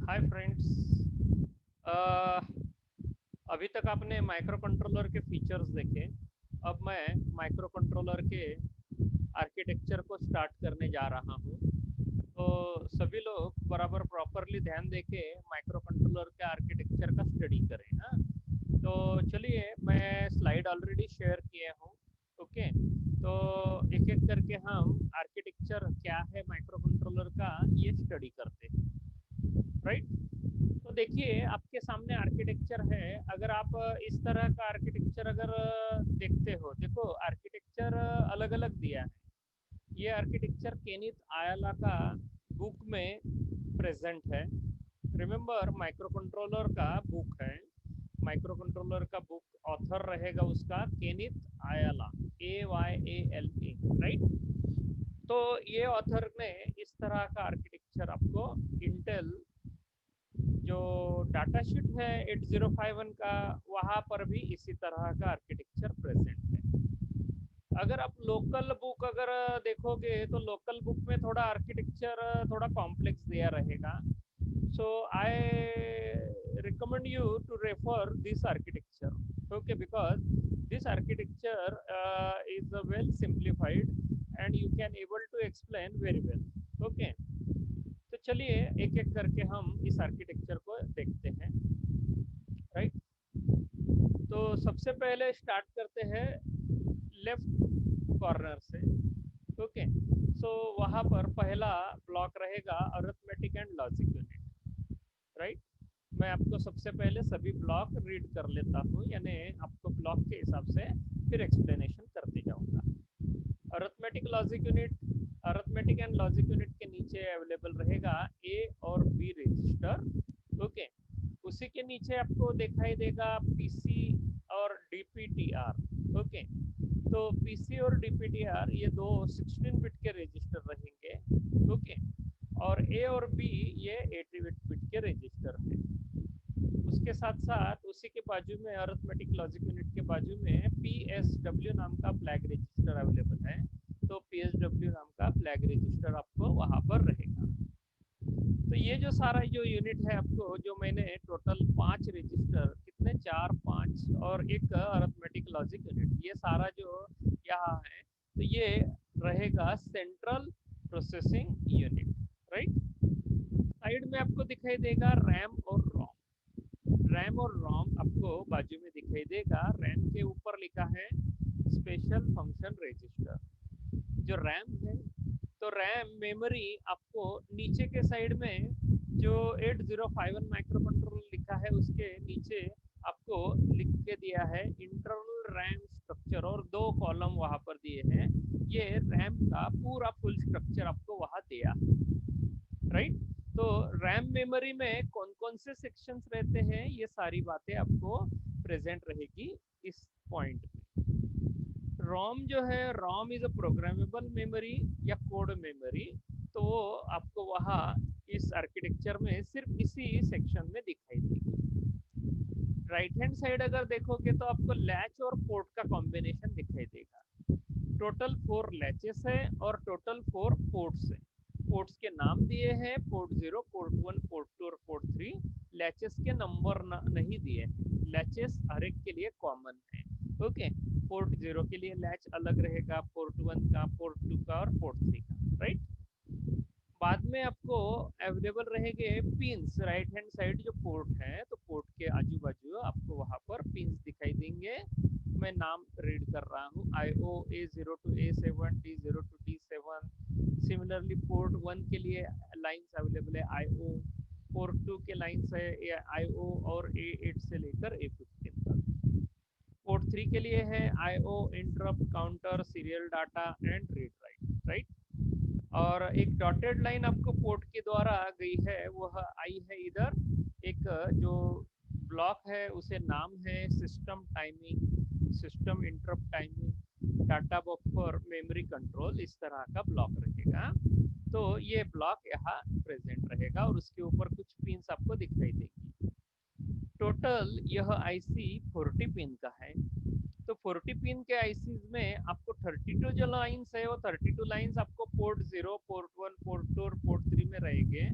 Hi friends. अभी तक आपने माइक्रो कंट्रोलर के फीचर्स देखे। अब मैं माइक्रो कंट्रोलर के आर्किटेक्चर को स्टार्ट करने जा रहा हूँ। तो सभी लोग बराबर प्रॉपरली ध्यान देके माइक्रो कंट्रोलर के आर्किटेक्चर का स्टडी करें। हाँ, तो चलिए, मैं स्लाइड ऑलरेडी शेयर किए हूँ। ओके, तो एक एक करके हम आर्किटेक्चर क्या है माइक्रो कंट्रोलर का ये स्टडी करते हैं। राइट। तो देखिए, आपके सामने आर्किटेक्चर है। अगर आप इस तरह का आर्किटेक्चर अगर देखते हो, देखो आर्किटेक्चर अलग अलग दिया है। ये आर्किटेक्चर केनिथ आयला का बुक में प्रेजेंट है। रिमेम्बर, माइक्रो कंट्रोलर का बुक है। माइक्रो कंट्रोलर का बुक ऑथर रहेगा उसका केनिथ आयला, AYALA। राइट। तो ये ऑथर ने इस तरह का आर्किटेक्चर आपको इंटेल जो डाटा शीट है 8051 का, वहाँ पर भी इसी तरह का आर्किटेक्चर प्रेजेंट है। अगर आप लोकल बुक अगर देखोगे तो लोकल बुक में थोड़ा आर्किटेक्चर थोड़ा कॉम्प्लेक्स दिया रहेगा। So I recommend you to refer this architecture. Okay, because this architecture is well simplified and you can able to explain very well. Okay, तो चलिए एक एक करके हम इस आर्किटेक्चर को देखते हैं। राइट। तो सबसे पहले स्टार्ट करते हैं लेफ्ट कॉर्नर से। ओके, सो वहाँ पर पहला ब्लॉक रहेगा arithmetic and logic unit. Right. मैं आपको सबसे पहले सभी ब्लॉक रीड कर लेता हूँ, यानी आपको ब्लॉक के हिसाब से फिर एक्सप्लेनेशन करते जाऊंगा। Arithmetic logic unit, arithmetic and logic unit के नीचे अवेलेबल रहेगा ए और बी रजिस्टर। ओके, उसी के नीचे आपको दिखाई देगा पीसी और डीपीटीआर। ओके, तो पीसी और डीपीटीआर ये दो 16 बिट के रजिस्टर रहेंगे। ओके, और ए और बी ये 8 बिट के रजिस्टर है। उसके साथ साथ उसी के बाजू में अरिथमेटिक लॉजिक यूनिट के बाजू में पीएसडब्ल्यू नाम का फ्लैग रजिस्टर अवेलेबल है। तो पीएसडब्ल्यू नाम का फ्लैग रजिस्टर आपको वहां पर रहेगा। तो ये जो सारा जो यूनिट है, आपको जो मैंने टोटल 5 रजिस्टर, कितने, 4 5 और एक अरिथमेटिक लॉजिक यूनिट, ये सारा जो यहाँ है, तो ये रहेगा central processing unit. Right. Side में आपको दिखाई देगा रैम और रोम। रैम और रोम आपको बाजू में दिखाई देगा। रैम के ऊपर लिखा है स्पेशल फंक्शन रजिस्टर। जो रैम है, तो रैम मेमोरी आपको नीचे के साइड में जो 8051 माइक्रो कंट्रोलर लिखा है उसके नीचे आपको लिख के दिया है इंटरनल रैम स्ट्रक्चर, और 2 कॉलम वहां पर दिए हैं। ये रैम का पूरा फुल स्ट्रक्चर आपको वहां दिया। राइट। तो रैम मेमोरी में कौन कौन से सेक्शंस रहते हैं, ये सारी बातें आपको प्रेजेंट रहेगी इस पॉइंट में। रोम जो है, रोम इज अ प्रोग्रामेबल मेमोरी या कोड मेमोरी। तो वो आपको वहाँ इस आर्किटेक्चर में सिर्फ इसी सेक्शन में दिखाई देगी। राइट हैंड साइड अगर देखोगे तो आपको लैच और पोर्ट का कॉम्बिनेशन दिखाई देगा। टोटल 4 लैचेस है और टोटल 4 पोर्ट्स है। पोर्ट्स के नाम दिए हैं, पोर्ट 0, पोर्ट 1, पोर्ट 2 और पोर्ट 3। लैचेस के नंबर नहीं दिए हैं। लैचेस हर एक के लिए कॉमन है। ओके, पोर्ट 0 के लिए लैच अलग रहेगा, पोर्ट 1 का, पोर्ट 2 का और पोर्ट 3 का। राइट। बाद में आपको अवेलेबल रहेंगे पिंस। राइट हैंड साइड जो पोर्ट है, तो पोर्ट के आजू बाजू आपको वहां पर पिंस दिखाई देंगे। मैं नाम रीड कर रहा हूँ, IO A0 to A7, D0 to D7। Similarly port 1 के लिए लाइंस अवेलेबल है IO। पोर्ट 2 के लाइंस है IO और A8 से लेकर A15 तक। पोर्ट 3 के लिए है IO, interrupt, counter, serial data and read write. Right. और एक डॉटेड लाइन आपको पोर्ट के द्वारा गई है, वह आई है इधर। एक जो ब्लॉक है उसे नाम है system timing, system interrupt timing, data buffer, memory control, इस तरह का ब्लॉक रहेगा। तो ये ब्लॉक यहाँ प्रेजेंट रहेगा और उसके ऊपर कुछ पिंस आपको दिखाई देगी। टोटल यह आईसी 40 पिन का है। तो 40 पिन के आईसीज में आपको 32 जो लाइंस है वो 32 लाइंस आपको पोर्ट 0, पोर्ट 1, पोर्ट 2 और पोर्ट 3 में रहेंगे,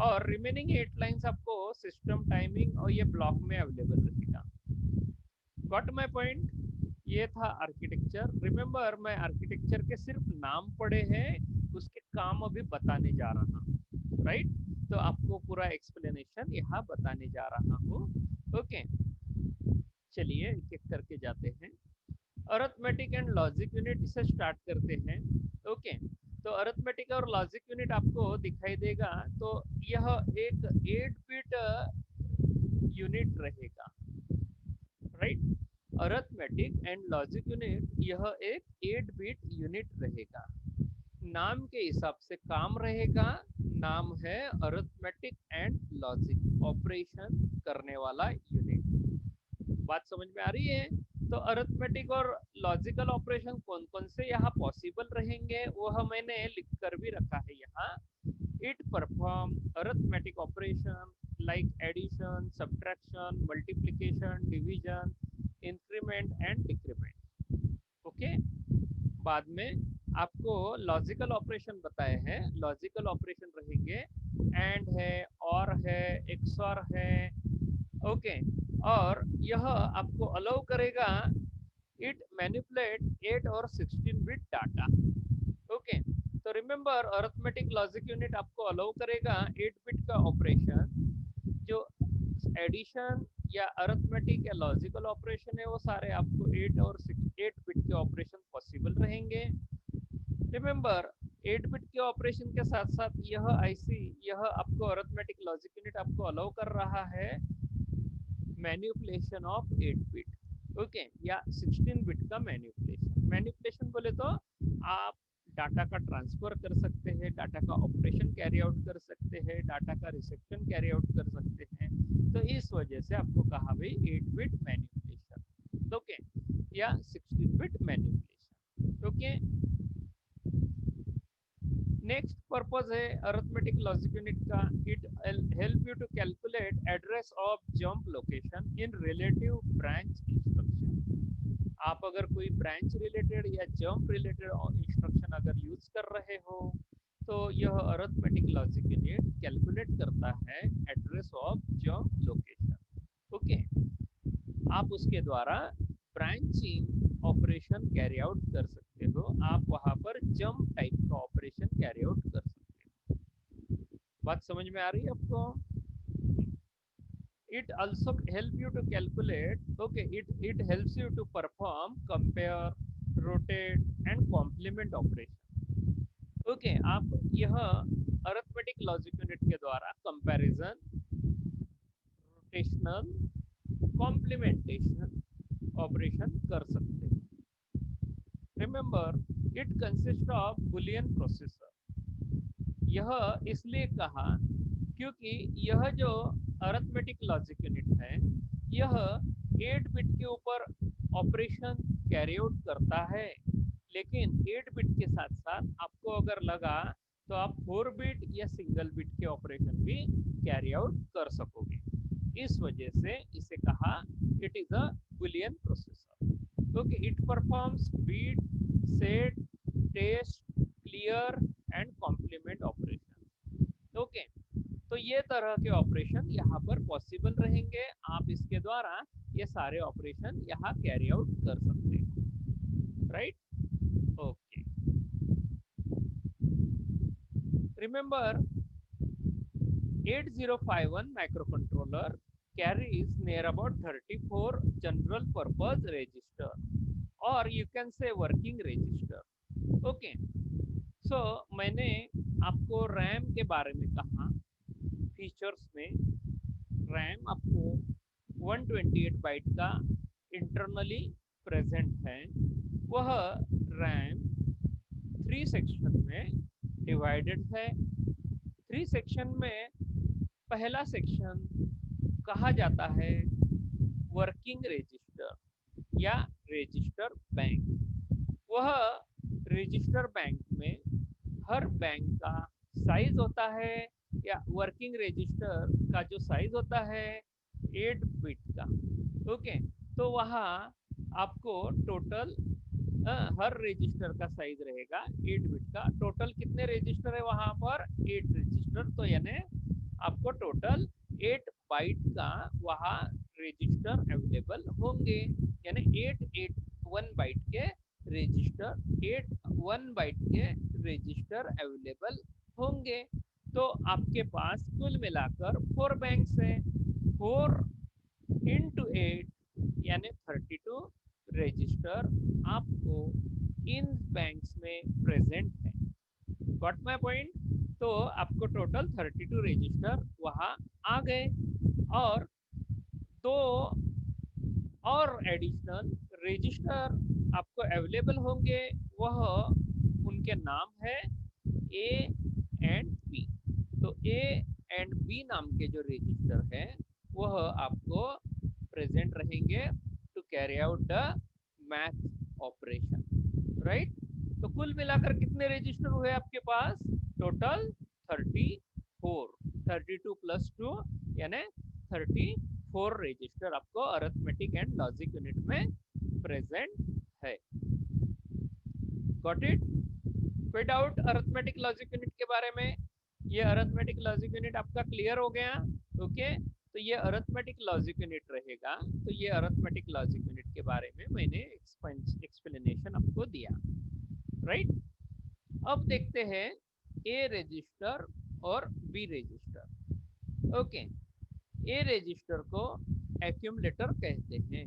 और रिमेनिंग 8 लाइंस आपको सिस्टम टाइमिंग और ये ब्लॉक में अवेलेबल रहेगा। Got my point? ये था आर्किटेक्चर। रिमेंबर, मैं आर्किटेक्चर के सिर्फ नाम पढ़े हैं, उसके काम अभी बताने जा रहा हूँ, राइट? तो आपको पूरा एक्सप्लेनेशन यहाँ बताने जा रहा हूँ। ओके, चलिए एक एक करके जाते हैं। अरिथमेटिक एंड लॉजिक यूनिट से स्टार्ट करते हैं। ओके, तो अरिथमेटिक और लॉजिक यूनिट आपको दिखाई देगा, तो यह एक 8 बिट यूनिट रहेगा, right? Arithmetic and logic unit यह एक 8 बिट यूनिट रहेगा। नाम के हिसाब से काम रहेगा। नाम है अरिथमेटिक एंड लॉजिक, ऑपरेशन करने वाला यूनिट। बात समझ में आ रही है? तो अरिथमेटिक और लॉजिकल ऑपरेशन कौन कौन से यहाँ पॉसिबल रहेंगे वह मैंने लिख कर भी रखा है यहाँ। It perform arithmetic operation like addition, subtraction, multiplication, division, increment and decrement. Okay, बाद में आपको लॉजिकल ऑपरेशन बताए हैं। लॉजिकल ऑपरेशन रहेंगे एंड है, और है, एक्सॉर है। ओके, और यह आपको अलाउ करेगा इट मैनिपुलेट 8 और 16 बिट डाटा। ओके, तो रिमेंबर अरिथमेटिक लॉजिक यूनिट आपको अलाउ करेगा 8 बिट का ऑपरेशन। जो एडिशन या अरिथमेटिक या लॉजिकल ऑपरेशन है वो सारे आपको 8 बिट के ऑपरेशन पॉसिबल रहेंगे। रिमेंबर, 8 बिट के ऑपरेशन के साथ साथ यह आईसी, यह आपको अरिथमेटिक लॉजिक यूनिट आपको अलाउ कर रहा है मैनिपुलेशन ऑफ 8 बिट। ओके, या 16 बिट का मैनिपुलेशन। मैनिपुलेशन बोले तो आप डाटा का ट्रांसफर कर सकते हैं, डाटा का ऑपरेशन कैरी आउट कर सकते हैं, डाटा का रिसेप्शन कैरी आउट कर सकते हैं। तो इस वजह से आपको कहा भाई 8 बिट मैनिपुलेशन, ओके, या 16 bit manipulation. Okay, next purpose है अरिथमेटिक लॉजिक यूनिट का, it help you to calculate address of jump location in relative branch instruction. आप अगर कोई ब्रांच रिलेटेड या जंप रिलेटेड इंस्ट्रक्शन अगर यूज कर रहे हो तो यह अरिथमेटिक लॉजिक यूनिट कैलकुलेट करता है address of jump location. Okay, आप उसके द्वारा ब्रांचिंग ऑपरेशन कैरी आउट कर सकते हो, आप वहां पर जंप टाइप का ऑपरेशन कैरी आउट कर सकते हो। बात समझ में आ रही है आपको? it also help you to calculate, okay, it helps you to perform compare, rotate and complement operation। Okay, आप यह अरिथमेटिक लॉजिक यूनिट के द्वारा कंपैरिजन, रोटेशनल, कॉम्प्लीमेंटेशन ऑपरेशन कर सकते हैं। Remember, it consist of Boolean processor. यह इसलिए कहा क्योंकि यह जो अरिथमेटिक लॉजिक यूनिट है यह 8 बिट के ऊपर ऑपरेशन कैरी आउट करता है, लेकिन 8 बिट के साथ साथ आपको अगर लगा तो आप 4 बिट या सिंगल बिट के ऑपरेशन भी कैरी आउट कर सकोगे। इस वजह से इसे कहा it is a boolean processor. Okay, it performs read, set, test, clear and complement operation. Okay, तो ये तरह के ऑपरेशन यहाँ पर पॉसिबल रहेंगे। आप इसके द्वारा ये सारे ऑपरेशन यहाँ कैरी आउट कर सकते हैं, right? Okay, remember 8051 microcontroller carries near about 34 general purpose register, or you can say working register। Okay, so मैंने आपको रैम के बारे में कहा। फीचर्स में रैम आपको 128 बाइट का इंटरनली प्रेजेंट है। वह रैम 3 सेक्शन में डिवाइडेड है। 3 सेक्शन में पहला सेक्शन कहा जाता है वर्किंग रजिस्टर या रजिस्टर बैंक। वह रजिस्टर बैंक में हर बैंक का साइज होता है, या वर्किंग रजिस्टर का जो साइज होता है 8 बिट का। ओके, तो वहाँ आपको टोटल हर रजिस्टर का साइज रहेगा 8 बिट का। टोटल कितने रजिस्टर है वहां पर? 8 रजिस्टर। तो यानी आपको टोटल 8 बाइट का वहां रजिस्टर अवेलेबल होंगे। यानी 8 बाइट के रजिस्टर 1 बाइट के रजिस्टर अवेलेबल होंगे। तो आपके पास कुल मिलाकर 4 बैंक्स है। 4 इंटू 8 यानी 32 रजिस्टर आपको इन बैंक्स में प्रेजेंट है। Got my point? तो आपको टोटल 32 रजिस्टर वहां आ गए, और दो और एडिशनल रजिस्टर आपको अवेलेबल होंगे। वह उनके नाम है ए एंड बी। तो ए एंड बी नाम के जो रजिस्टर है वह आपको प्रेजेंट रहेंगे to carry out the math operation, right? तो कुल मिलाकर कितने रजिस्टर हुए आपके पास? टोटल 34। 32 प्लस 2 यानी 34 रजिस्टर आपको अरिथमेटिक एंड लॉजिक यूनिट में प्रेजेंट है। Got it? कोई डाउट अरिथमेटिक लॉजिक यूनिट के बारे में? ये अरिथमेटिक लॉजिक यूनिट आपका क्लियर हो गया? ओके, तो ये अरिथमेटिक लॉजिक यूनिट रहेगा। तो ये अरिथमेटिक लॉजिक यूनिट के बारे में मैंने एक्सप्लेनेशन आपको दिया, राइट? अब देखते हैं ए रजिस्टर और बी रजिस्टर। ओके, ए रजिस्टर को एक्यूमुलेटर कहते हैं।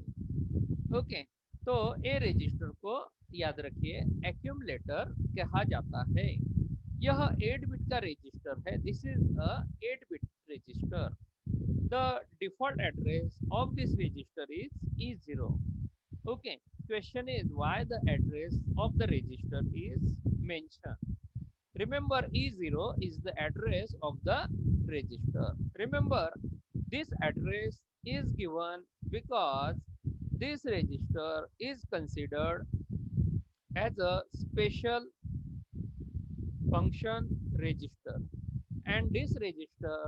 ओके, तो ए रजिस्टर को याद रखिए एक्यूमुलेटर कहा जाता है। यह 8 बिट का रजिस्टर है। This is a 8 bit register. The default address of this register is E0। Okay, question is why the address of the register is mentioned. Remember, E0 is the address of the register. Remember, this address is given because this register is considered as a special function register, and this register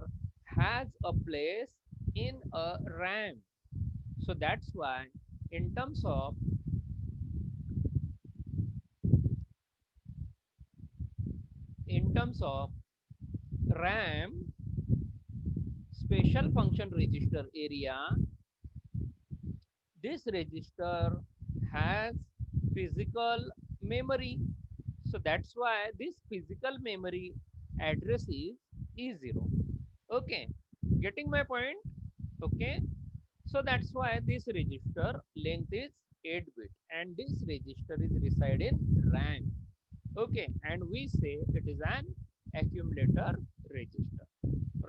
has a place in a RAM. So that's why in terms of RAM, special function register area, this register has physical memory. So that's why this physical memory address is E0. Okay, getting my point? Okay, so that's why this register length is 8 bit and this register is reside in RAM. Okay, and we say it is an accumulator register,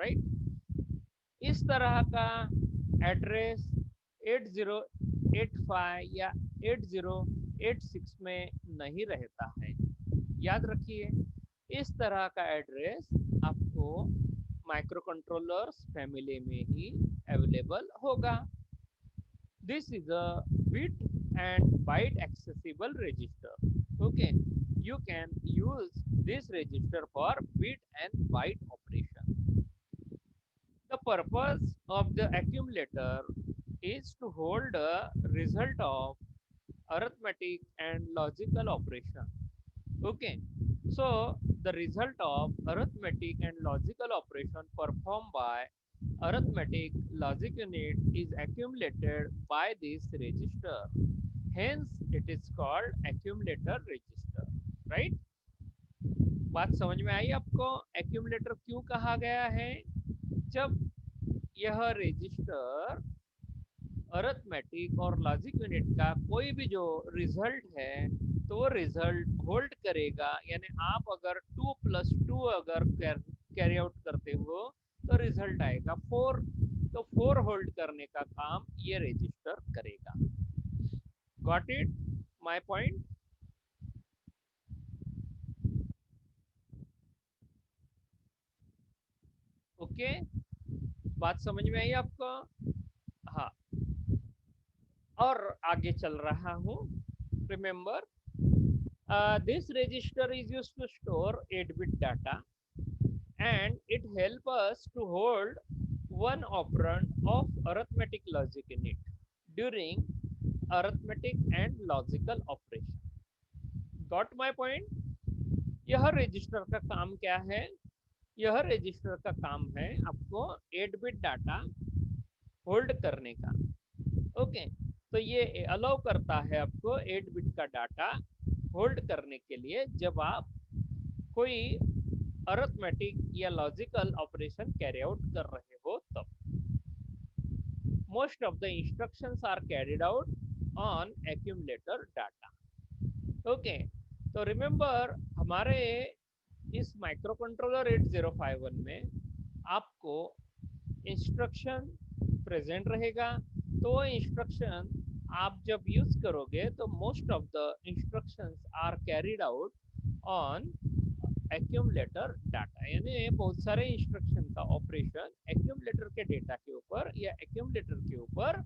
right? इस तरह का address 8085 या 8086 में नहीं रहता है। याद रखिए, इस तरह का एड्रेस आपको माइक्रो कंट्रोलर्स फैमिली में ही अवेलेबल होगा। This is a bit and byte accessible register. Okay, you can use this register for bit and byte operation. The purpose of the accumulator is to hold a result of arithmetic and logical operation. Okay, so the result of arithmetic and logical operation performed by arithmetic logic unit is accumulated by this register. Hence, it is called accumulator register, right? बात समझ में आई आपको? Accumulator क्यों कहा गया है? जब यह रजिस्टर अरिथमेटिक और लॉजिक यूनिट का कोई भी जो रिजल्ट है तो वो रिजल्ट होल्ड करेगा। यानी आप अगर 2 + 2 अगर कैरी आउट करते हो तो रिजल्ट आएगा 4। तो 4 होल्ड करने का काम ये रजिस्टर करेगा। Got it my point? Okay, बात समझ में आई आपको? हाँ, और आगे चल रहा हूँ। Remember, this register is used to store 8-bit data and it helps us to hold one operand of arithmetic logic in it during arithmetic and logical operation. Got my point? यह रजिस्टर का काम क्या है? यह register का काम है आपको 8 बिट डाटा होल्ड करने का। ओके, तो ये अलाउ करता है आपको 8 बिट का डाटा होल्ड करने के लिए जब आप कोई अरिथमेटिक या लॉजिकल ऑपरेशन कैरी आउट कर रहे हो तब। Most of the instructions are carried out on accumulator data. Okay, तो रिमेंबर हमारे इस माइक्रो कंट्रोलर 8051 में आपको इंस्ट्रक्शन प्रेजेंट रहेगा। तो इंस्ट्रक्शन आप जब यूज करोगे तो most of the instructions are carried out on accumulator data, यानी बहुत सारे इंस्ट्रक्शन का ऑपरेशन एक्यूमुलेटर के डेटा के ऊपर या एक्यूमुलेटर के ऊपर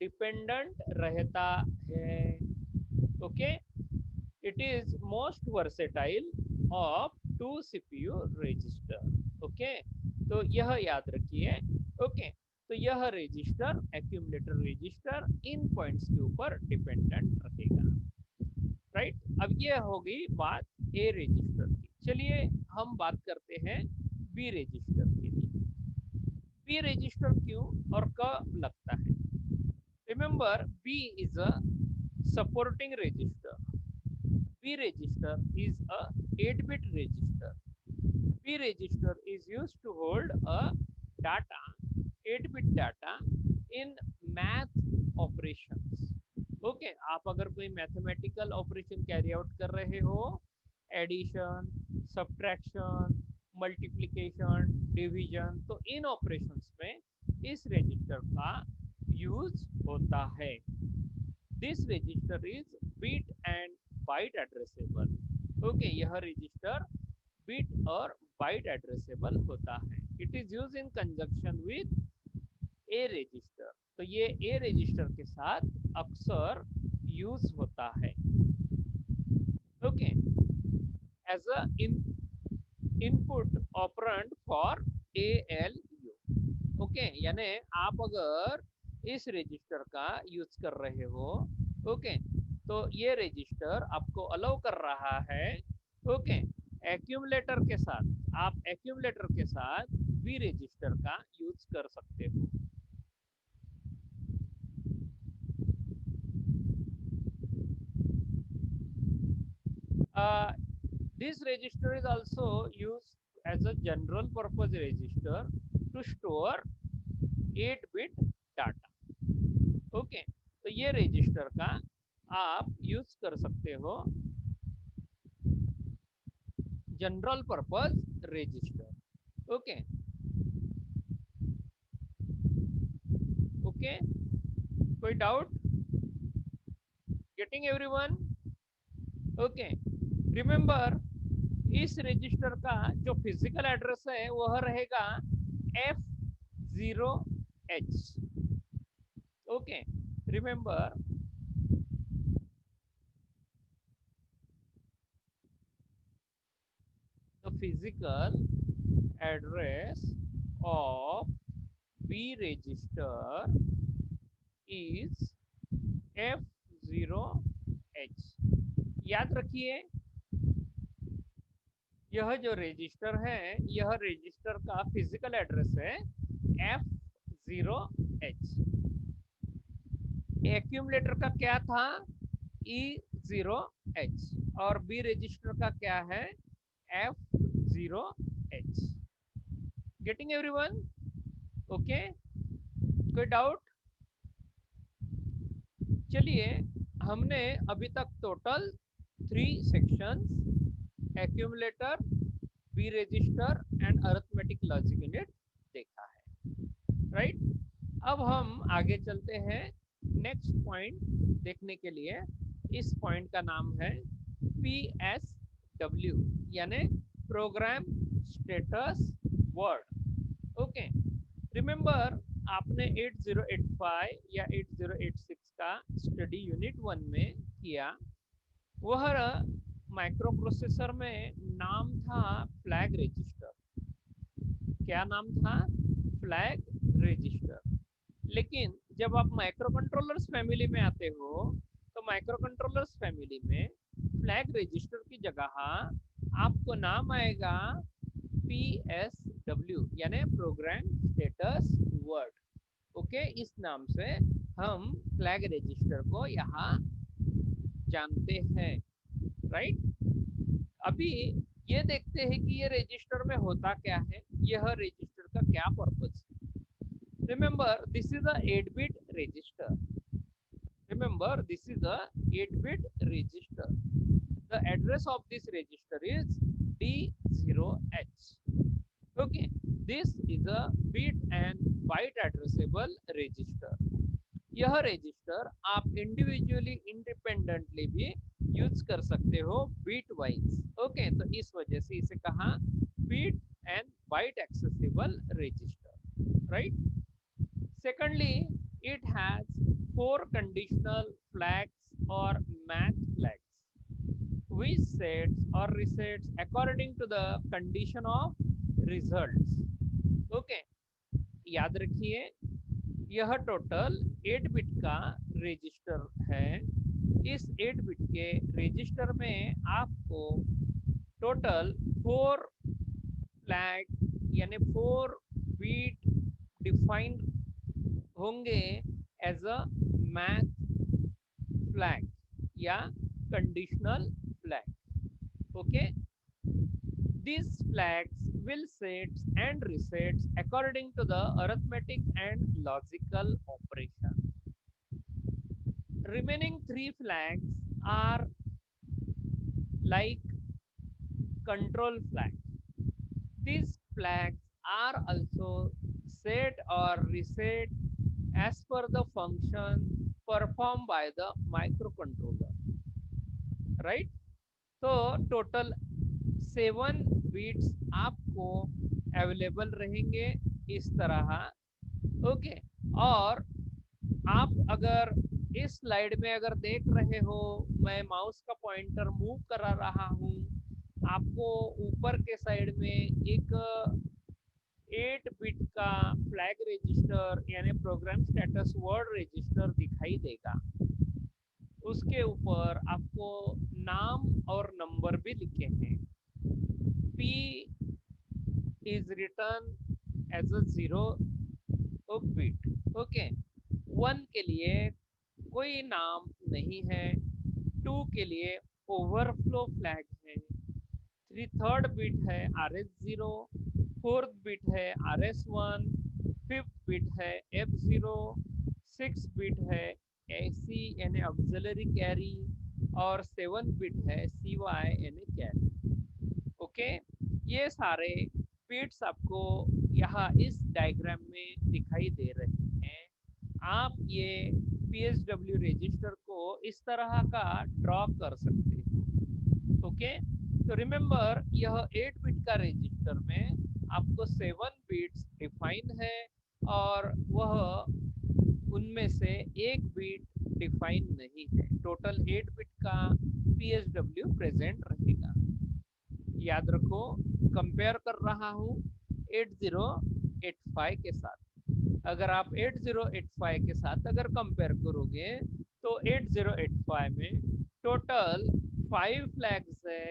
डिपेंडेंट रहता है। Okay, it is most versatile of 2 CPU register। Okay, तो यह याद रखिए। ओके, तो यह रजिस्टर एक्यूमुलेटर रजिस्टर इन पॉइंट्स के ऊपर डिपेंडेंट रहेगा। राइट, अब ये हो गई बात ए रजिस्टर की। चलिए हम बात करते हैं बी रजिस्टर के लिए। बी रजिस्टर क्यों और कब लगता है? Remember, B is a supporting register. B register is a 8-bit register. B register is used to hold a data, 8-bit data in math operations. Okay, आप अगर कोई मैथमेटिकल ऑपरेशन कैरी आउट कर रहे हो, एडिशन, सब्ट्रैक्शन, मल्टीप्लिकेशन, डिवीजन, तो इन operations में इस register का यूज होता है। This register is bit and byte addressable. Okay, यह रजिस्टर बिट और बाइट एड्रेसेबल होता है। It is use in conjunction with A register. तो ये ए रजिस्टर के साथ अक्सर यूज होता है। Okay, as a input operand for ALU। Okay, यानी आप अगर इस रजिस्टर का यूज कर रहे हो, ओके, तो ये रजिस्टर आपको अलाउ कर रहा है, ओके, एक्यूमुलेटर के साथ, आप एक्यूमुलेटर के साथ बी रजिस्टर का यूज कर सकते हो। This register is also used as a general purpose register to store 8-bit data। Okay, तो ये रजिस्टर का आप यूज कर सकते हो general purpose register. Okay, okay, कोई doubt? Getting everyone? Okay, remember इस रजिस्टर का जो फिजिकल एड्रेस है वह रहेगा F0H। Okay, remember the physical address of B register is F0H। याद रखिए, यह जो रजिस्टर है, यह रजिस्टर का फिजिकल एड्रेस है F0H। एक्यूमुलेटर का क्या था? E0H। और बी रजिस्टर का क्या है? F0H। Getting everyone? ओके, कोई डाउट? चलिए, हमने अभी तक total 3 sections accumulator, B register and arithmetic logic unit देखा है। राइट, अब हम आगे चलते हैं नेक्स्ट पॉइंट देखने के लिए। इस पॉइंट का नाम है PSW, यानी program status word. Okay, remember आपने 8085 या 8086 का स्टडी यूनिट 1 में किया। वह माइक्रो प्रोसेसर में नाम था फ्लैग रजिस्टर। क्या नाम था? Flag register. लेकिन जब आप माइक्रो कंट्रोलर्स फैमिली में आते हो तो माइक्रो कंट्रोलर्स फैमिली में फ्लैग रजिस्टर की जगह आपको नाम आएगा PSW यानी प्रोग्राम स्टेटस वर्ड। ओके, इस नाम से हम फ्लैग रजिस्टर को यहाँ जानते हैं, राइट। अभी ये देखते हैं कि ये रजिस्टर में होता क्या है, यह रजिस्टर का क्या पर्पस है। Remember this is a 8-bit register। Remember this is a 8-bit register। The address of this register is D0H। Okay, this is a bit and byte addressable register। यह register आप individually independently भी use कर सकते हो beat wise. Okay, तो इस वजह से इसे कहा bit and byte accessible register, right. Secondly, it has 4 conditional flags or math flags which sets or resets according to the condition of results। Okay, याद रखिए यह टोटल 8 बिट का रजिस्टर है। इस 8 बिट के रजिस्टर में आपको टोटल 4 फ्लैग यानी 4 बीट डिफाइंड होंगे एज अ मैथ फ्लैग या conditional flag. Okay, these flags will set and reset according to the arithmetic and logical operation। Remaining 3 flags are like control flags। These flags are also set or reset as per the function performed by the microcontroller, right। तो total 7 beats आपको available रहेंगे इस तरह। Okay, और आप अगर इस slide में अगर देख रहे हो, मैं माउस का पॉइंटर मूव करा रहा हूँ, आपको ऊपर के साइड में एक 8 बिट का फ्लैग रजिस्टर यानी प्रोग्राम स्टेटस वर्ड रजिस्टर दिखाई देगा। उसके ऊपर आपको नाम और नंबर भी लिखे हैं। P is written as a 0 bit। Okay, 1 के लिए कोई नाम नहीं है, 2 के लिए ओवरफ्लो फ्लैग है, 3rd बिट है RS0, 4th बिट है RS1, 5th बिट है F0, 6th बिट है AC यानी ऑक्सिलरी कैरी, और 7th बिट है CY यानी कैरी। ओके, ये सारे बिट्स आपको यहाँ इस डायग्राम में दिखाई दे रहे हैं। आप ये PSW रजिस्टर को इस तरह का ड्रॉ कर सकते हो। ओके, तो रिमेंबर यह 8 बिट का रजिस्टर में आपको 7 बिट्स डिफाइन है और वह उनमें से 1 बिट डिफाइन नहीं है। टोटल 8 बिट का PSW प्रेजेंट रहेगा। याद रखो, कंपेयर कर रहा हूँ 8085 के साथ। अगर आप 8085 के साथ अगर कंपेयर करोगे तो 8085 में टोटल 5 फ्लैग्स है,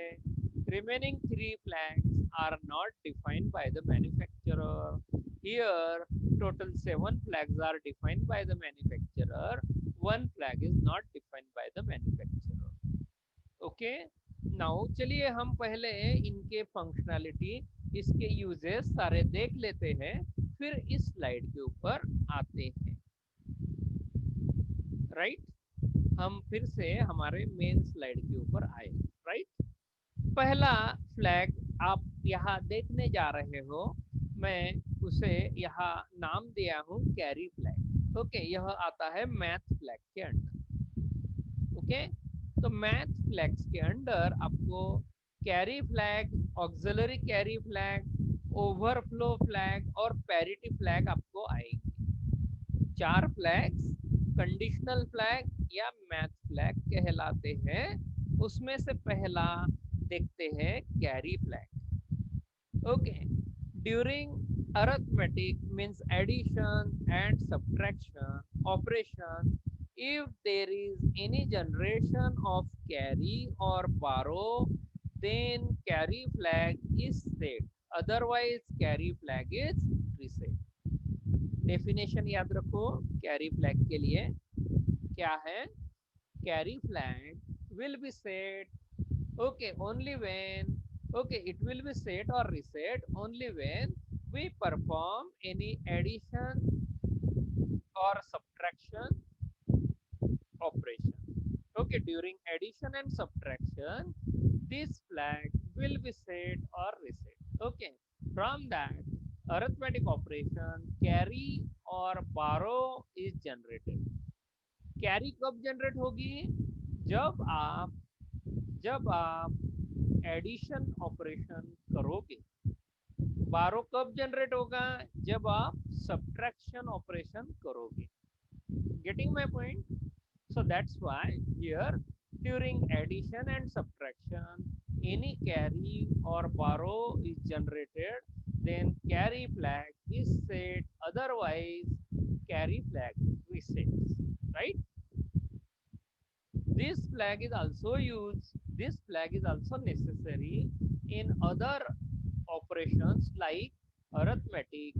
remaining 3 flags are not defined by the manufacturer. Here total 7 flags are defined by the manufacturer, 1 flag is not defined by the manufacturer. Okay, now चलिए हम पहले इनके फंक्शनैलिटी, इसके यूजेस सारे देख लेते हैं, फिर इस स्लाइड के ऊपर आते हैं, राइट। हम फिर से हमारे मेन स्लाइड के ऊपर आए, राइट। पहला फ्लैग आप यहाँ देखने जा रहे हो, मैं उसे यहाँ नाम दिया हूँ कैरी फ्लैग। ओके, यह आता है मैथ फ्लैग के अंडर। ओके, तो मैथ फ्लैग्स के अंडर आपको carry flag, auxiliary carry flag, overflow flag और पैरिटी फ्लैग आपको आएगी। 4 फ्लैग्स कंडीशनल फ्लैग या मैथ फ्लैग कहलाते हैं। उसमें से पहला देखते हैं carry flag. Okay, during Arithmetic means addition and subtraction operation. If there is any generation of carry or borrow, then carry flag is set. Otherwise, carry flag is reset. Definition याद रखो carry flag के लिए क्या है. Carry flag will be set, okay, only when, okay, it will be set or reset only when we perform any addition or subtraction operation. Okay, during addition and subtraction, this flag will be set or reset. Okay, from that, arithmetic operation carry or borrow is generated. Carry कब generate होगी? जब आप जब आप addition operation करोगे. बारो कब generate होगा? जब आप सब्ट्रैक्शन ऑपरेशन करोगे. Getting my point? So that's why here during addition and subtraction any carry or borrow is generated, then carry flag is set, otherwise carry flag resets, right? This flag is also used, this flag is also necessary in other operations like arithmetic,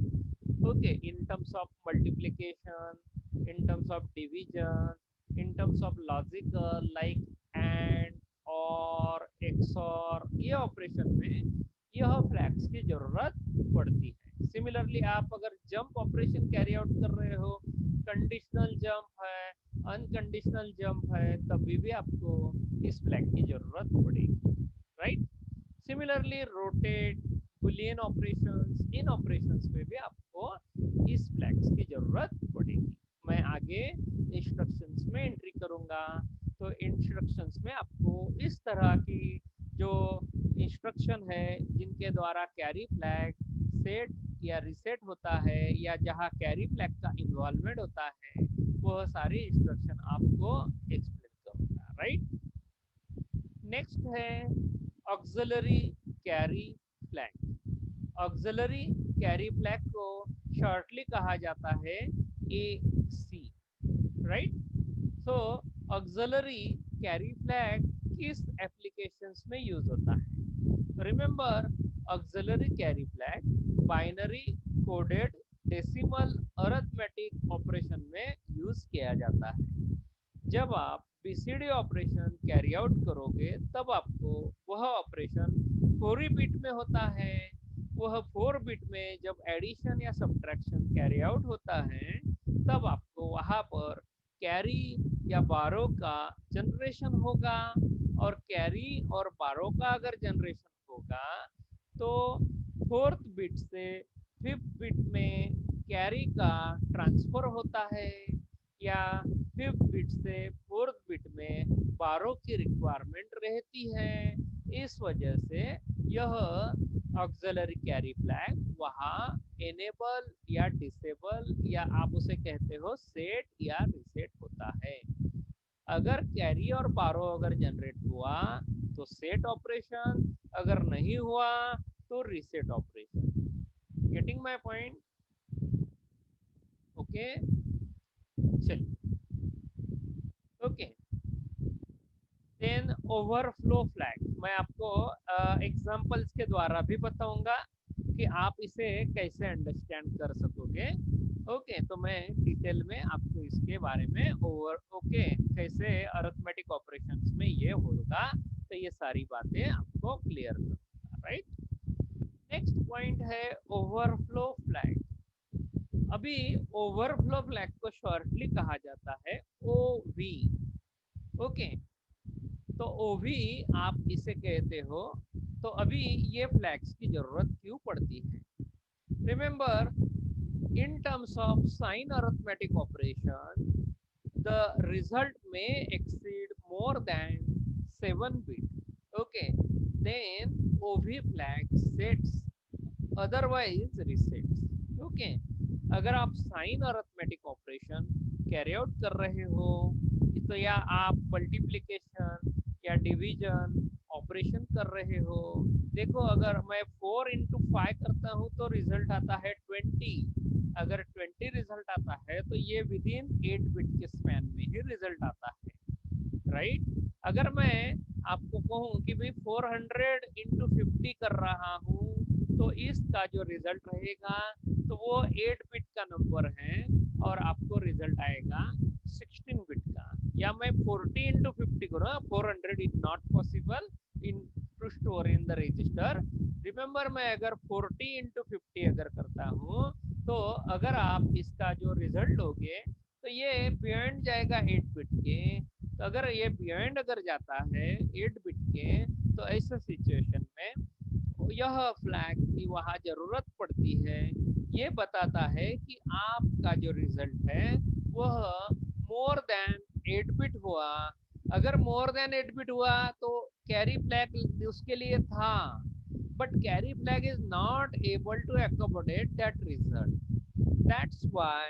okay, in terms of multiplication, in terms of division, in terms of logical like and और XOR, ये operation में यह flags की जरूरत पड़ती है. Similarly आप अगर जंप ऑपरेशन कैरी आउट कर रहे हो, कंडीशनल जंप है, अनकंडीशनल जंप है, तभी भी आपको इस फ्लैग की जरूरत पड़ेगी, right? Similarly rotate, Boolean operations, इन ऑपरेशंस में भी आपको इस फ्लैग्स की जरूरत पड़ेगी. मैं आगे इंस्ट्रक्शंस में एंट्री करूंगा, तो इंस्ट्रक्शंस में आपको इस तरह की जो इंस्ट्रक्शन है जिनके द्वारा कैरी फ्लैग सेट या रिसेट होता है, या जहां कैरी फ्लैग का इन्वॉल्वमेंट होता है, वह सारी इंस्ट्रक्शन आपको एक्सप्लेन करूंगा, राइट? नेक्स्ट है auxiliary carry flag. Auxiliary carry flag को शॉर्टली कहा जाता है AC, राइट? सो ऑक्सिलरी कैरी फ्लैग किस एप्लीकेशंस में यूज होता है? Remember, auxiliary carry flag binary coded decimal arithmetic operation में यूज किया जाता है. जब आप BCD ऑपरेशन कैरी आउट करोगे तब आपको वह ऑपरेशन 4 बिट में होता है. वह 4 बिट में जब एडिशन या सब्ट्रैक्शन कैरी आउट होता है, तब आपको वहां पर कैरी या बारो का जनरेशन होगा. और कैरी और बारो का अगर जनरेशन होगा तो 4th बिट से 5th बिट में कैरी का ट्रांसफर होता है, या 5th बिट से 4th बिट में बारो की रिक्वायरमेंट रहती है. इस वजह से यह ऑक्सिलरी कैरी फ्लैग वहाँ एनेबल या डिसेबल, या आप उसे कहते हो सेट या रिसेट होता है. अगर कैरी और बारो अगर जनरेट हुआ तो सेट ऑपरेशन, अगर नहीं हुआ तो reset operation. Getting my point? Okay, चलिए. ओके, देन ओवरफ्लो फ्लैग मैं आपको एग्जांपल्स के द्वारा भी बताऊंगा कि आप इसे कैसे अंडरस्टैंड कर सकोगे. ओके, तो मैं डिटेल में आपको इसके बारे में कैसे अरिथमेटिक ऑपरेशंस में ये होगा, तो ये सारी बातें आपको क्लियर करूंगा, राइट? नेक्स्ट पॉइंट है ओवरफ्लो फ्लैग. अभी ओवरफ्लो फ्लैग को शॉर्टली कहा जाता है OV. ओके, तो OV आप इसे कहते हो. तो अभी ये फ्लैग्स की जरूरत क्यों पड़ती है? Remember, in terms of sign arithmetic operation, the result may exceed more than 7 bit. Okay, then OV flag sets, otherwise resets. Okay, अगर आप sign arithmetic operation carry out कर रहे हो, तो या आप मल्टीप्लिकेशन या डिवीजन ऑपरेशन कर रहे हो, देखो अगर मैं 4 into 5 करता हूँ तो रिजल्ट आता है 20। अगर 20 रिजल्ट आता है तो ये विद इन 8 बिट के स्पैन में ही रिजल्ट आता है, राइट। अगर मैं आपको कहूँ कि भाई 400 into 50 कर रहा हूँ तो इसका जो रिजल्ट रहेगा तो वो 8 बिट का नंबर है और आपको रिजल्ट आएगा 16 बिट का। या मैं 40 into 50 करूँ, 400 is not possible in to store in the register. Remember मैं अगर 40 into 50 अगर करता हूँ तो अगर आप इसका जो रिजल्ट लोगे तो ये बियॉन्ड जाएगा 8 बिट के। तो अगर ये बियॉन्ड अगर जाता है 8 बिट के तो ऐसे सिचुएशन में यह फ्लैग की वहाँ जरूरत पड़ती है। ये बताता है कि आपका जो रिजल्ट है वह मोर देन 8 बिट हुआ। अगर मोर देन 8 बिट हुआ तो कैरी फ्लैग उसके लिए था, but carry flag is not able to accommodate that result. That's why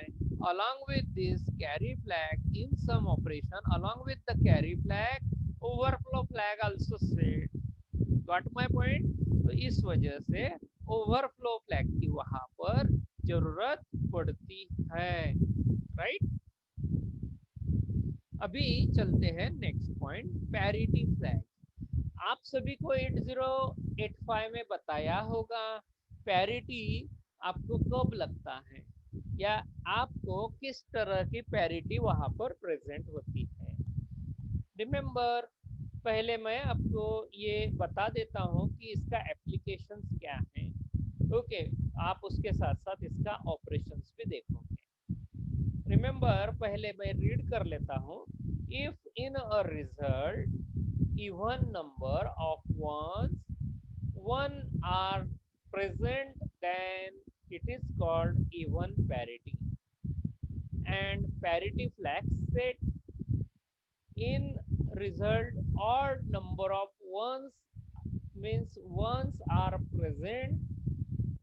along with this carry flag in some operation, along with the carry flag, overflow flag also set. Got my point? तो इस वजह से overflow flag की वहां पर जरूरत पड़ती है, राइट। अभी चलते हैं नेक्स्ट पॉइंट, पैरिटी फ्लैग। आप सभी को 8085 में बताया होगा पैरिटी आपको कब लगता है या आपको किस तरह की पैरिटी वहां पर प्रेजेंट होती है। रिमेंबर, पहले मैं आपको ये बता देता हूँ कि इसका एप्लीकेशंस क्या है। ओके, आप उसके साथ साथ इसका ऑपरेशंस भी देखोगे। रिमेंबर, पहले मैं रीड कर लेता हूँ। If in a result even number of one are present, then it is called even parity. And parity flag set in result odd number of ones, means ones are present,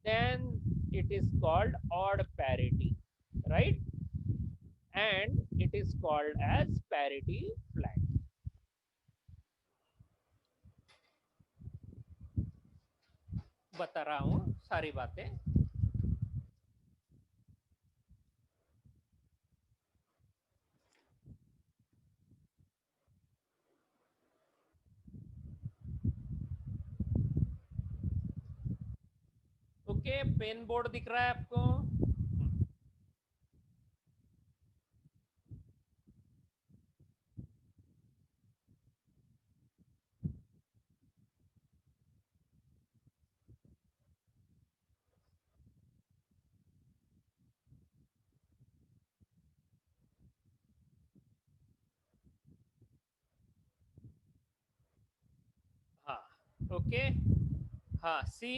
then it is called odd parity, right? And it is called as parity flag. बता रहा हूँ सारी बातें। Okay, pen board दिख रहा है आपको? हाँ, ओके। हाँ, सी।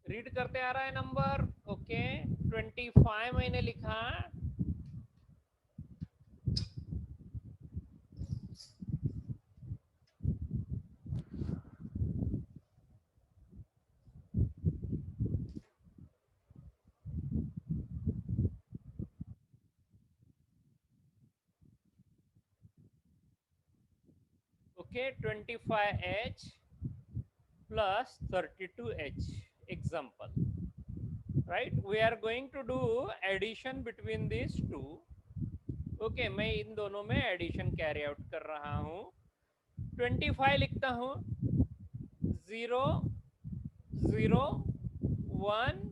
रीड करते आ रहा है नंबर? ओके, 25 मैंने लिखा। Okay, 25H plus 32H example, right? We are going to do addition between these two. Okay, मैं इन दोनों में एडिशन कैरी आउट कर रहा हूँ। 25 लिखता हूँ, 0 0 1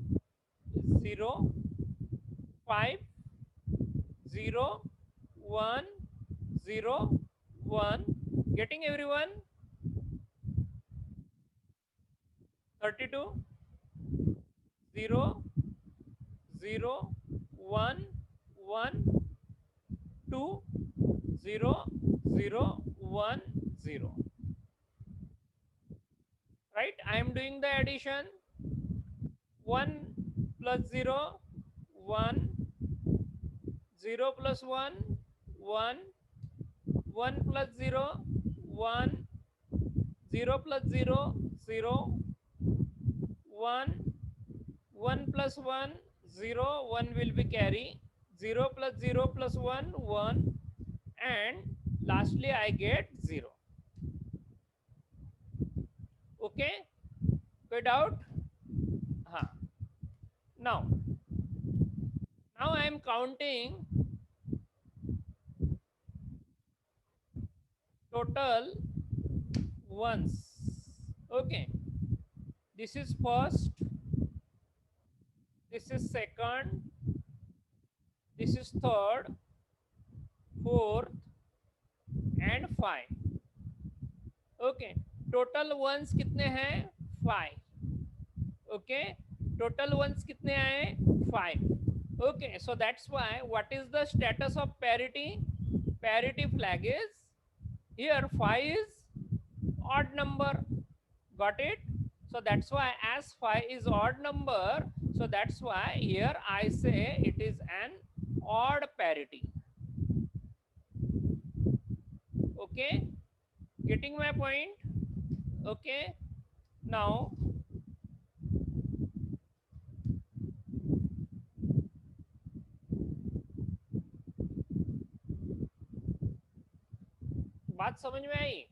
0 5 0 1 0 1। getting everyone? 32 0 0 1 1 2 0 0 1 0, right? I am doing the addition. 1 plus 0 1, 0 plus 1 1, 1 plus 0, 1, 0 plus 0, 0, 1, 1 plus 1, 0, 1 will be carry, 0 plus 0 plus 1, 1, and lastly I get 0. Okay, कोई doubt? हाँ. Now I am counting total ones. Okay, this is first, this is second, this is third, fourth, and 5. Okay, total ones कितने हैं? 5. Okay, total ones कितने आए? 5. Okay, so that's why what is the status of parity? Parity flag is here 5 is odd number. Got it? So that's why as 5 is odd number, so that's why here I say it is an odd parity. Okay, getting my point? Okay, now बात समझ में आई?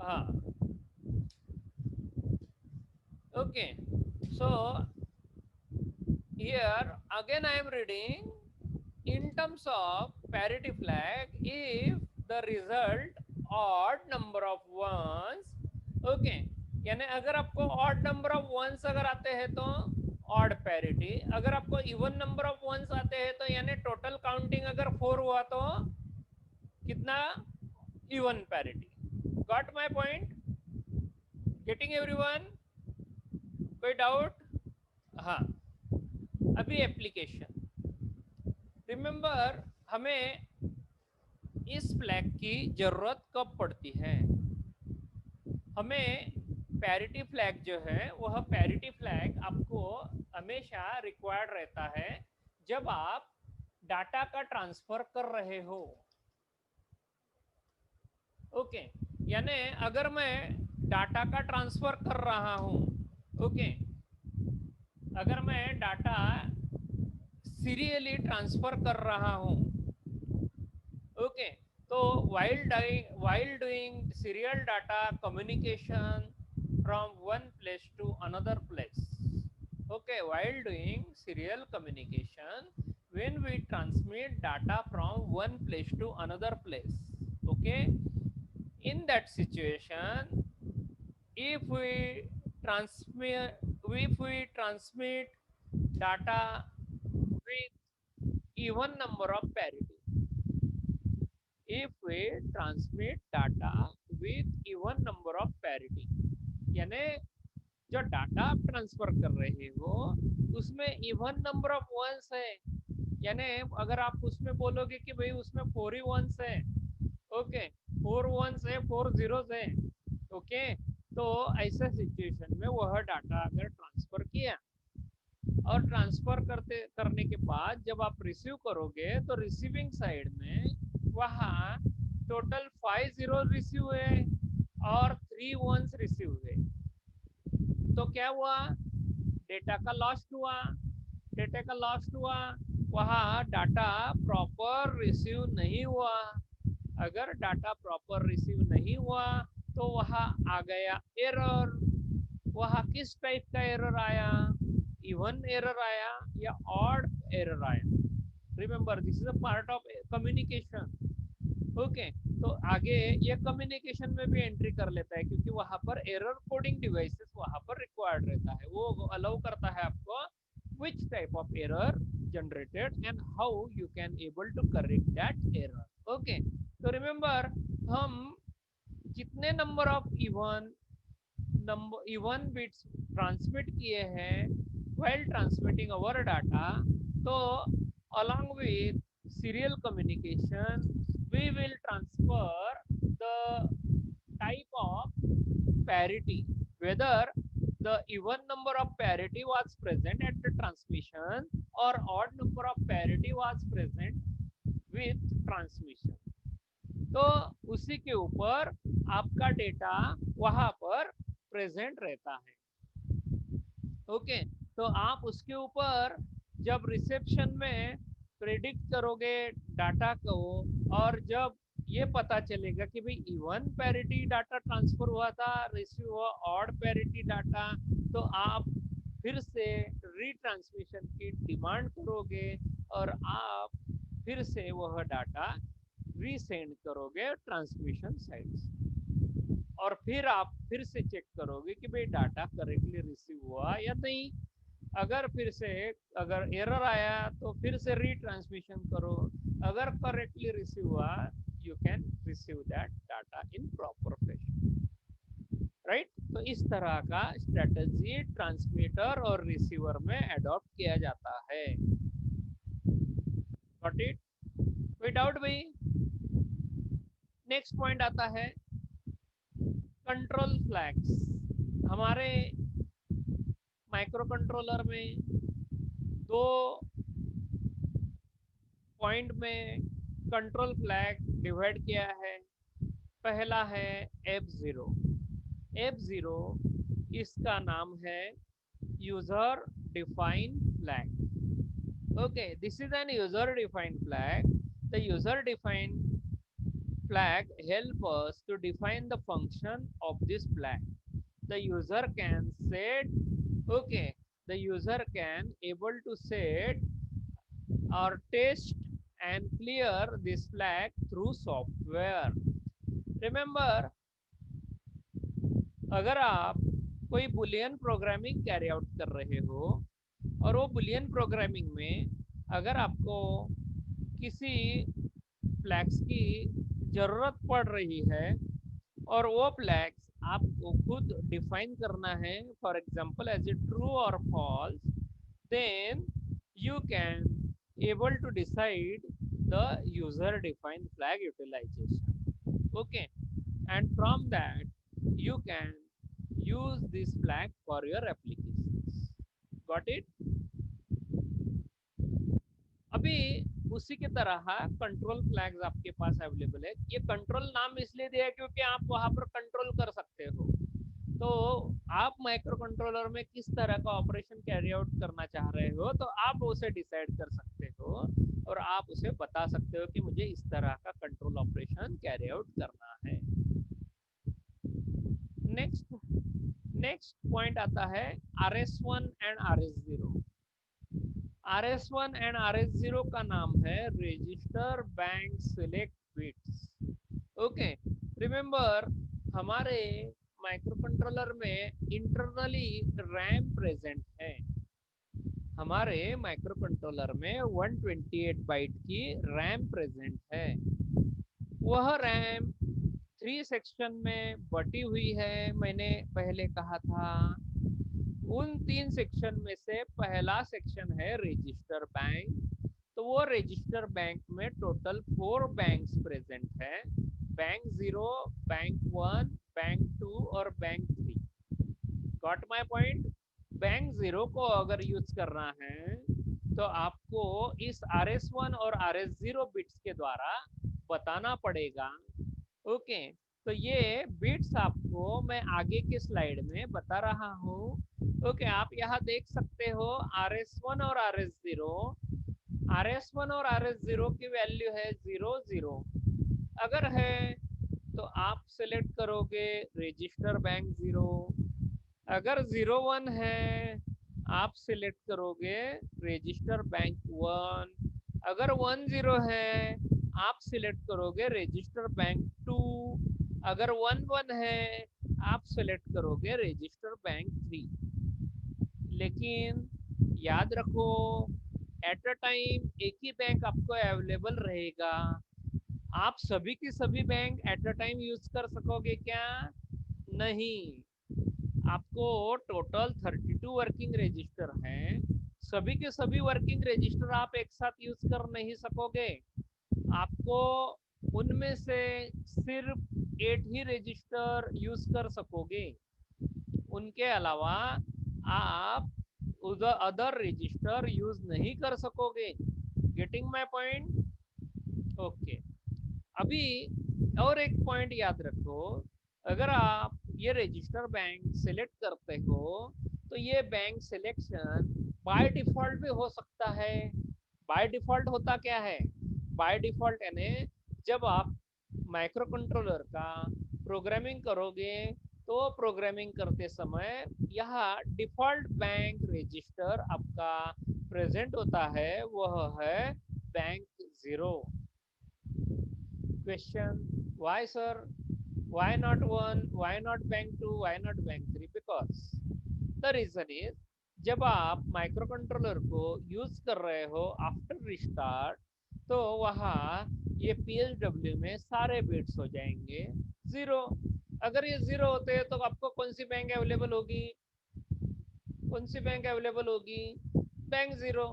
हाँ. Okay, so here again I am reading in terms of parity flag, if the result odd number of ones. Okay, यानी अगर आपको odd number of ones अगर आते हैं तो odd parity, अगर आपको even number of ones आते हैं तो यानी total counting अगर 4 हुआ तो कितना? Even parity. Got my point? Getting everyone? कोई डाउट? हाँ. अभी एप्लीकेशन. रिमेंबर हमें इस फ्लैग की जरूरत कब पड़ती है? हमें पैरिटी फ्लैग जो है वह पैरिटी फ्लैग आपको हमेशा रिक्वायर्ड रहता है जब आप डाटा का ट्रांसफर कर रहे हो. ओके, यानी अगर मैं डाटा का ट्रांसफर कर रहा हूं, ओके, अगर मैं डाटा सीरियली ट्रांसफर कर रहा हूं, ओके, तो while doing serial data communication from one place to another place, okay, while doing serial communication, when we transmit data from one place to another place, okay, in that situation, if we transmit data with even number of parity, if we transmit data with even number of parity, यानी जो data आप transfer कर रहे हो उसमें even number of once है, यानी अगर आप उसमें बोलोगे कि भाई उसमें 4 ही वंस है, ओके, 4 वंस है, 4 जीरोस है, ओके, तो ऐसा सिचुएशन में वह डाटा अगर ट्रांसफर किया और ट्रांसफर करने के बाद जब आप रिसीव करोगे तो रिसीविंग साइड में वहाँ टोटल 5 जीरो रिसीव हुए और 3 वंस रिसीव हुए, तो क्या हुआ? डेटा का लॉस हुआ. डेटा का लॉस हुआ, वहाँ डाटा प्रॉपर रिसीव नहीं हुआ. अगर डाटा प्रॉपर रिसीव नहीं हुआ तो वहाँ आ गया एरर. वहाँ किस टाइप का एरर आया? इवन एरर आया या ऑड एरर आया? Remember this is a part of communication. Okay, तो आगे ये कम्युनिकेशन में भी एंट्री कर लेता है क्योंकि वहां पर एरर कोडिंग डिवाइसेस वहां पर रिक्वायर्ड रहता है. वो अलाउ करता है आपको which type of error generated and how you can able to correct that error. Okay, तो रिमेंबर हम कितने number of even bits transmit किए हैं while transmitting our data, तो along with serial communication we will transfer the type of parity, whether the even number of parity was present at the transmission or odd number of parity was present with transmission. तो उसी के ऊपर आपका data वहां पर present रहता है. Okay, तो आप उसके ऊपर जब रिसेप्शन में प्रेडिक्ट करोगे डाटा को, और जब ये पता चलेगा कि भाई इवन पैरिटी डाटा ट्रांसफर हुआ था, रिसीव हुआ ऑड पैरिटी डाटा, तो आप फिर से रीट्रांसमिशन की डिमांड करोगे और आप फिर से वह डाटा रीसेंड करोगे ट्रांसमिशन साइड से, और फिर आप फिर से चेक करोगे कि भाई डाटा करेक्टली रिसीव हुआ या नहीं. अगर फिर से अगर एरर आया तो फिर से रीट्रांसमिशन करो. अगर करेक्टली रिसीव हुआ, you can receive that data in proper fashion, right. तो इस तरह का स्ट्रेटजी ट्रांसमीटर और रिसीवर में अडॉप्ट किया जाता है. Got it? कोई डाउट भाई? नेक्स्ट पॉइंट आता है कंट्रोल फ्लैग्स. हमारे माइक्रो कंट्रोलर में दो पॉइंट में कंट्रोल फ्लैग डिवाइड किया है. पहला है F0. F0 इसका नाम है user defined flag. Okay, this is an user defined flag. The user defined flag help us to define the function of this flag. The user can set, okay, the user can able to set or test and clear this flag through software. Remember, अगर आप कोई Boolean programming carry out कर रहे हो और वो Boolean programming में अगर आपको किसी फ्लैग्स की जरूरत पड़ रही है और वो फ्लैग्स आपको खुद डिफाइन करना है, for example as a true और false, then you can able to decide the user defined flag utilization. Okay, and from that you can use this flag for your applications. Got it? अभी उसी की तरह control flags आपके पास available है. ये control नाम इसलिए दिया है क्योंकि आप वहां पर कंट्रोल कर सकते हो. तो आप माइक्रो कंट्रोलर में किस तरह का ऑपरेशन कैरी आउट करना चाह रहे हो, तो आप उसे डिसाइड कर सकते हो और आप उसे बता सकते हो कि मुझे इस तरह का कंट्रोल ऑपरेशन कैरी आउट करना है. नेक्स्ट पॉइंट आता है RS1 and RS0. RS1 and RS0 का नाम है register bank select bits. Okay, remember हमारे माइक्रो कंट्रोलर में इंटरनली रैम प्रेजेंट है. हमारे माइक्रो कंट्रोलर में 128 बाइट की रैम प्रेजेंट है. वह रैम 3 सेक्शन में बटी हुई है. मैंने पहले कहा था उन 3 सेक्शन में से पहला सेक्शन है रजिस्टर बैंक. तो वो रजिस्टर बैंक में टोटल 4 बैंक्स प्रेजेंट है. बैंक 0, बैंक 1, बैंक 2 और bank 3. Got my point? Bank 0 को अगर यूज करना है तो आपको इस RS1 और RS0 बिट्स के द्वारा बताना पड़ेगा. ओके, तो ये बिट्स आपको मैं आगे के स्लाइड में बता रहा हूँ. ओके, आप यहाँ देख सकते हो RS1 और RS0. RS1 और RS0 की वैल्यू है 0 0. अगर है तो आप सिलेक्ट करोगे रजिस्टर बैंक 0. अगर 0 1 है आप सिलेक्ट करोगे रजिस्टर बैंक 1. अगर 1 0 है आप सिलेक्ट करोगे रजिस्टर बैंक 2. अगर 1 1 है आप सिलेक्ट करोगे रजिस्टर बैंक 3. लेकिन याद रखो एट अ टाइम एक ही बैंक आपको अवेलेबल रहेगा. आप सभी की सभी bank at a time use कर सकोगे क्या? नहीं. आपको टोटल 32 वर्किंग रजिस्टर हैं. सभी के सभी वर्किंग रजिस्टर आप एक साथ यूज कर नहीं सकोगे. आपको उनमें से सिर्फ 8 ही रजिस्टर यूज कर सकोगे, उनके अलावा आप उधर अदर रजिस्टर यूज नहीं कर सकोगे। Getting my point? ओके। अभी और एक पॉइंट याद रखो, अगर आप ये रजिस्टर बैंक सेलेक्ट करते हो तो ये बैंक सिलेक्शन बाय डिफॉल्ट भी हो सकता है। बाय डिफॉल्ट होता क्या है? बाय डिफॉल्ट यानी जब आप माइक्रो कंट्रोलर का प्रोग्रामिंग करोगे तो प्रोग्रामिंग करते समय यहाँ डिफॉल्ट बैंक रजिस्टर आपका प्रेजेंट होता है, वह है bank 0। Question: why, sir? Why not one? Why not bank two? Why not bank three? Because the reason is जब आप माइक्रो कंट्रोलर को यूज कर रहे हो आफ्टर रिस्टार्ट, तो वहाँ ये PSW में सारे बिट्स हो जाएंगे जीरो। अगर ये जीरो होते हैं तो आपको कौन सी बैंक अवेलेबल होगी? कौन सी बैंक अवेलेबल होगी? बैंक जीरो,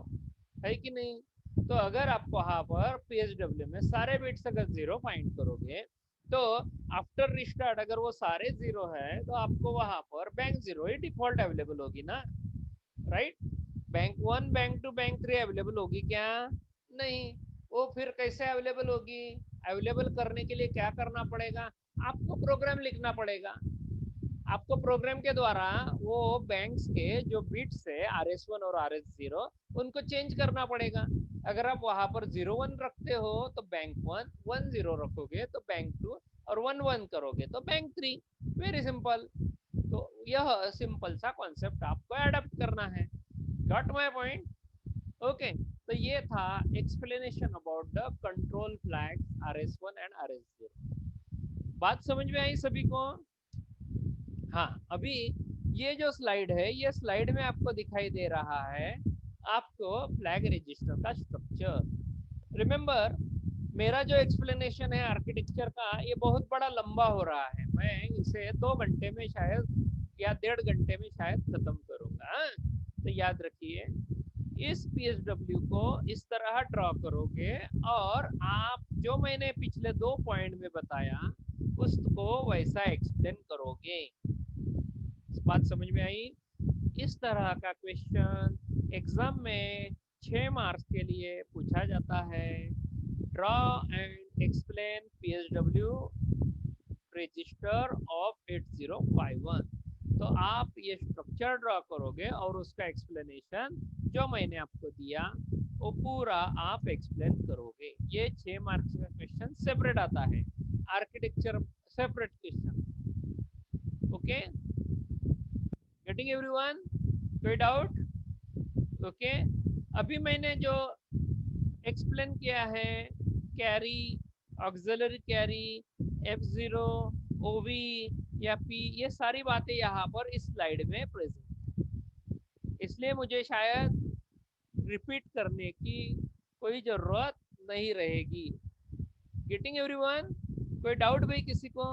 है कि नहीं? तो अगर आप वहां पर PSW में सारे बिट्स अगर जीरो फाइंड करोगे तो आफ्टर रिस्टार्ट अगर वो सारे जीरो है तो आपको वहां पर बैंक जीरो ही डिफॉल्ट अवेलेबल होगी ना, right? Bank one, bank two, bank three available होगी क्या? नहीं। वो फिर कैसे अवेलेबल होगी? अवेलेबल करने के लिए क्या करना पड़ेगा? आपको प्रोग्राम लिखना पड़ेगा। आपको प्रोग्राम के द्वारा वो बैंक्स के जो बिट्स है RS1 और RS0 उनको चेंज करना पड़ेगा। अगर आप वहां पर 01 रखते हो तो बैंक 1, 10 रखोगे तो बैंक 2 और 11 करोगे तो बैंक 3। Very simple. तो यह सिंपल सा कॉन्सेप्ट आपको अडॉप्ट करना है। Got my point? ओके। तो ये था explanation about the control flag RS1 and RS0। बात समझ में आई सभी को? हाँ। अभी ये जो स्लाइड है, ये स्लाइड में आपको दिखाई दे रहा है आपको फ्लैग रजिस्टर का स्ट्रक्चर। रिमेम्बर, मेरा जो एक्सप्लेनेशन है आर्किटेक्चर का ये बहुत बड़ा लंबा हो रहा है, मैं इसे 2 घंटे में शायद या 1.5 घंटे में शायद खत्म करूंगा। तो याद रखिए, इस PSW को इस तरह ड्रॉ करोगे और आप जो मैंने पिछले 2 पॉइंट में बताया उसको वैसा एक्सप्लेन करोगे। बात समझ में आई? इस तरह का क्वेश्चन एग्जाम में 6 मार्क्स के लिए पूछा जाता है। Draw and explain PSW register of 8051। तो आप ये स्ट्रक्चर ड्रॉ करोगे और उसका एक्सप्लेनेशन जो मैंने आपको दिया वो पूरा आप एक्सप्लेन करोगे। ये 6 मार्क्स का क्वेश्चन सेपरेट आता है, architecture separate question. Okay, getting everyone? कोई डाउट? ओके। अभी मैंने जो एक्सप्लेन किया है, carry, auxiliary carry, F0, OV या P, ये सारी बातें यहाँ पर इस स्लाइड में प्रेजेंट, इसलिए मुझे शायद रिपीट करने की कोई जरूरत नहीं रहेगी। Getting everyone? कोई डाउट भाई किसी को?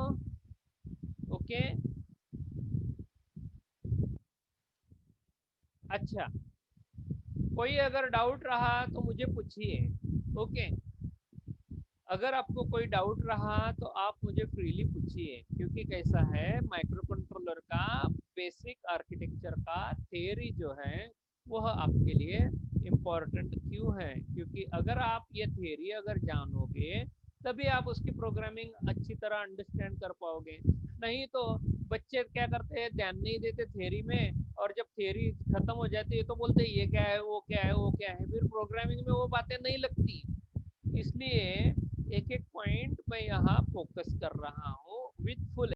ओके। अच्छा, कोई अगर डाउट रहा तो मुझे पूछिए। ओके। अगर आपको कोई डाउट रहा तो आप मुझे फ्रीली पूछिए, क्योंकि कैसा है, माइक्रो कंट्रोलर का बेसिक आर्किटेक्चर का थियरी जो है वह आपके लिए इम्पोर्टेंट क्यों है? क्योंकि अगर आप ये थियरी अगर जानोगे तभी आप उसकी प्रोग्रामिंग अच्छी तरह अंडरस्टैंड कर पाओगे। नहीं तो बच्चे क्या करते हैं, ध्यान नहीं देते थियरी में, और जब थियरी खत्म हो जाती है तो बोलते हैं ये क्या है, वो क्या है, वो क्या है, फिर प्रोग्रामिंग में वो बातें नहीं लगती। इसलिए एक एक पॉइंट मैं यहाँ फोकस कर रहा हूँ विथ फुल